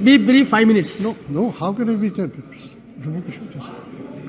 Be brief, 5 minutes. No, how can it be 10 minutes?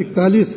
41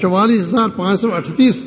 44,538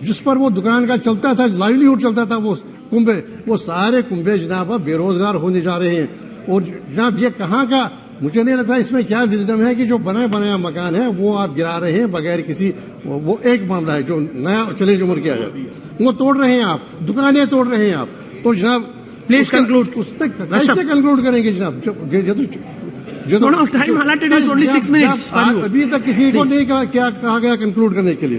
جس پر وہ دکان کا چلتا تھا، لائیولیہوڈ چلتا تھا، وہ کنبے، وہ سارے کنبے جناب اب بے روزگار ہونے جا رہے ہیں. اور جناب یہ کہاں کا، مجھے نہیں لگتا اس میں کیا وزڈم ہے کہ جو بنایا مکان ہے وہ آپ گرا رہے ہیں بغیر کسی، وہ ایک معاملہ ہے جو نیا چیلنج عمر کیا ہے، وہ توڑ رہے ہیں آپ، دکانیں توڑ رہے ہیں آپ. تو جناب Please conclude. اس تک کیسے کنکلوڈ کریں گے جناب؟ No, no, time allotted is only 6 minutes for you. ابھی تک کسی کو نہیں کہا گیا کنکلوڈ کرنے کے لیے.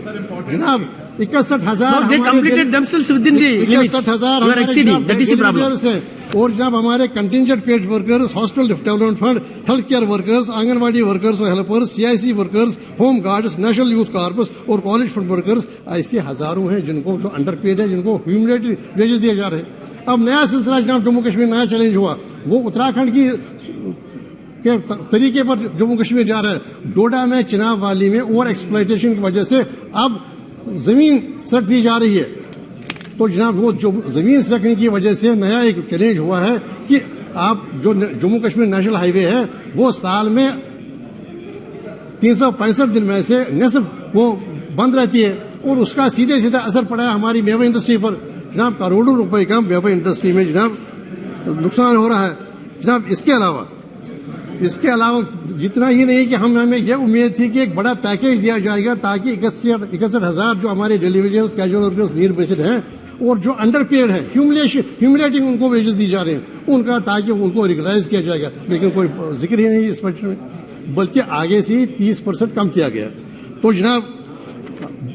جناب 61,000 No, they completed themselves within the limit. 61,000 You are exceeding. That is the problem. ہیں. اور جب ہمارے contingent page workers, hospital development fund, health care workers, Anganwadi workers اور helpers, CIC workers, home guards, National Youth Corps اور college fund workers, ایسے ہزاروں ہیں جن کو جو انڈر پیڈ ہے، جن کو ہیوملیٹری ویجز دیے جا رہے ہیں. اب نیا سلسلہ جناب جموں کشمیر نیا چیلنج ہوا، وہ اتراکھنڈ کی کے طریقے پر جموں کشمیر جا رہا ہے. ڈوڈا میں، چناب والی میں اوور ایکسپلائٹیشن کی وجہ سے اب زمین سرق دی جا رہی ہے. تو جناب وہ جو زمین سرقنے کی وجہ سے نیا ایک چیلنج ہوا ہے کہ آپ جو جموں کشمیر نیشنل ہائی وے ہے وہ سال میں 365 دن میں سے نصف وہ بند رہتی ہے، اور اس کا سیدھے اثر پڑا ہے ہماری میوہ انڈسٹری پر. جناب کروڑوں روپے کا میوہ انڈسٹری میں جناب نقصان ہو رہا ہے. جناب اس کے علاوہ جتنا ہی نہیں کہ ہمیں یہ امید تھی کہ ایک بڑا پیکیج دیا جائے گا تاکہ 61,000 جو ہمارے deliveries casual workers need based ہیں اور جو انڈر پیڈ ہیں، ہیوملیٹنگ ان کو ویجز دی جا رہے ہیں ان کا، تاکہ ان کو ریگولائز کیا جائے گا. لیکن کوئی ذکر ہی نہیں اس بجٹ میں، بلکہ آگے سے 30% کم کیا گیا. تو جناب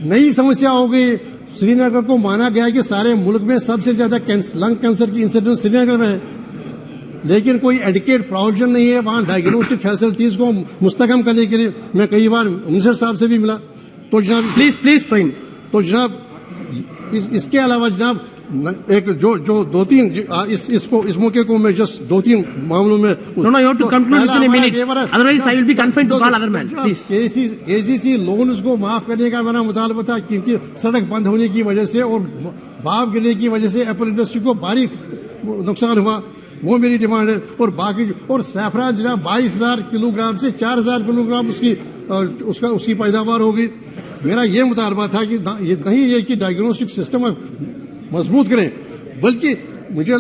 نئی سمسیا ہو گئی. سری نگر کو مانا گیا کہ سارے ملک میں سب سے زیادہ لنگ کینسر کی انسیڈنس سری نگر میں ہے، لیکن کوئی ایڈیکیٹ پروویژن نہیں ہے وہاں ڈائگنوسٹک فیسلٹیز کو مستحکم کرنے کے لیے. میں کئی بار منسٹر صاحب سے بھی ملا. تو جناب Please, fine. تو جناب اس کے علاوہ جناب ایک جو دو تین اس موقع کو میں جسٹ 2-3 معاملوں میں No, you have to conclude within a minute. Otherwise, I will be confined to call other man. Please. KCC loans کو معاف کرنے کا میرا مطالبہ تھا، کیونکہ سڑک بند ہونے کی وجہ سے اور بھاپ گرنے کی وجہ سے ایپل انڈسٹری کو بھاری نقصان ہوا. وہ میری ڈیمانڈ ہے. اور باقی اور سیفران جناب 22,000 کلو گرام سے 4,000 کلو گرام اس کی پیداوار ہوگی. میرا یہ مطالبہ تھا کہ نہیں یہ کہ ڈائگنوسٹک سسٹم مضبوط کریں، بلکہ مجھے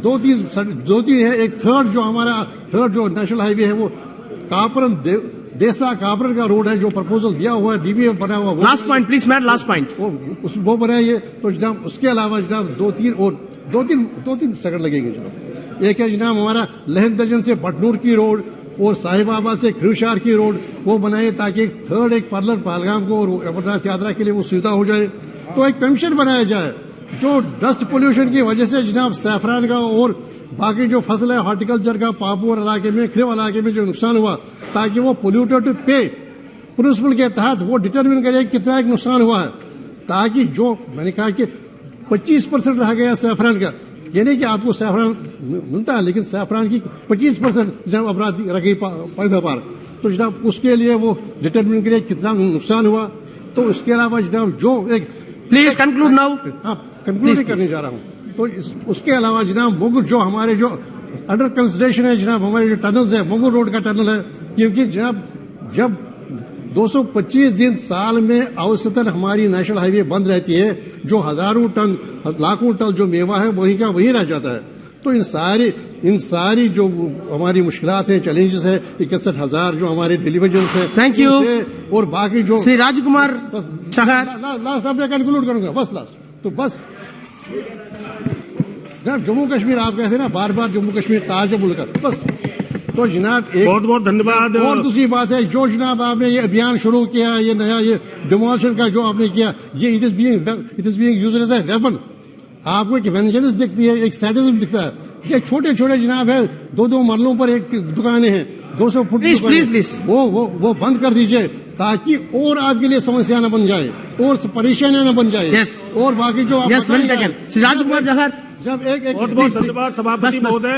دو تین ہے. ایک تھرڈ جو نیشنل ہائی وے ہے وہ کاپرن دیسا کاپرن کا روڈ ہے جو پرپوزل دیا ہوا ہے، DBA بنا ہوا. Last point, please, Matt, last point. وہ بنائیے. تو جناب اس کے علاوہ جناب دو تین سیکنڈ لگیں گے جناب. ایک ہے جناب ہمارا لہن درجن سے بٹنور کی روڈ اور صاحب آباد سے کھروشار کی روڈ، وہ بنائے تاکہ تھرڈ ایک پارلر پہلگام کو اور امرناتھ یاترا کے لیے وہ سویدھا ہو جائے. تو ایک کمیشن بنایا جائے جو ڈسٹ پولوشن کی وجہ سے جناب سیفران کا اور باقی جو فصل ہے ہارٹیکلچر کا پاپور علاقے میں، کھرو علاقے میں جو نقصان ہوا، تاکہ وہ پولیوٹر ٹو پے پرنسپل کے تحت وہ ڈٹرمن کرے کتنا ایک نقصان ہوا ہے، تاکہ جو میں نے کہا کہ 25% رہ گیا سیفران کا. یہ نہیں کہ آپ کو سیفران ملتا ہے، لیکن سیفران کی 25% جناب افراد رہ گئی پیداوار. تو جناب اس کے لیے وہ ڈٹرمن کرے کتنا نقصان ہوا. تو اس کے علاوہ جناب جو ایک Please conclude now. ہاں کنکلوڈ کرنے جا رہا ہوں. تو اس کے علاوہ جناب مغل جو ہمارے جو انڈر کنسیڈریشن ہے جناب ہمارے جو ٹنلز ہے، مغل روڈ کا ٹنل ہے، کیونکہ جناب جب 225 دن سال میں اوسطاً ہماری نیشنل ہائی وے بند رہتی ہے، جو ہزاروں ٹن لاکھوں ٹن جو میوہ ہے وہی کا وہی رہ جاتا ہے. تو ان ساری جو ہماری مشکلات ہیں، چیلنجز ہیں، 61,000 جو ہمارے ڈیلیوریز ہیں. Thank you. اور باقی جو Sri Raj Kumar Chahar. Last میں کنکلوڈ کروں گا بس لاسٹ. تو بس جناب جموں کشمیر آپ کہتے ہیں نا بار بار جموں کشمیر تاج ملک بس. تو جناب ایک بہت دھنیہ واد. اور دوسری بات ہے جو جناب آپ نے یہ ابھیان شروع کیا، یہ نیا یہ ڈیمولیشن کا جو آپ نے کیا، یہ it is being used as a weapon. آپ کو ایک وینجنس دکھتی ہے، ایک سیڈزم دکھتا ہے. یہ چھوٹے جناب ہے 2 مرلوں پر ایک دکانیں ہیں، 200 فٹ Please. وہ بند کر دیجئے تاکہ اور آپ کے لیے سمسیا نہ بن جائے اور پریشانیاں نہ بن جائے. Yes. اور باقی جو Yes, well taken. Sri Raj Kumar Chahar. جب ایک بہت دھنیہ واد سبھاپتی مہودے.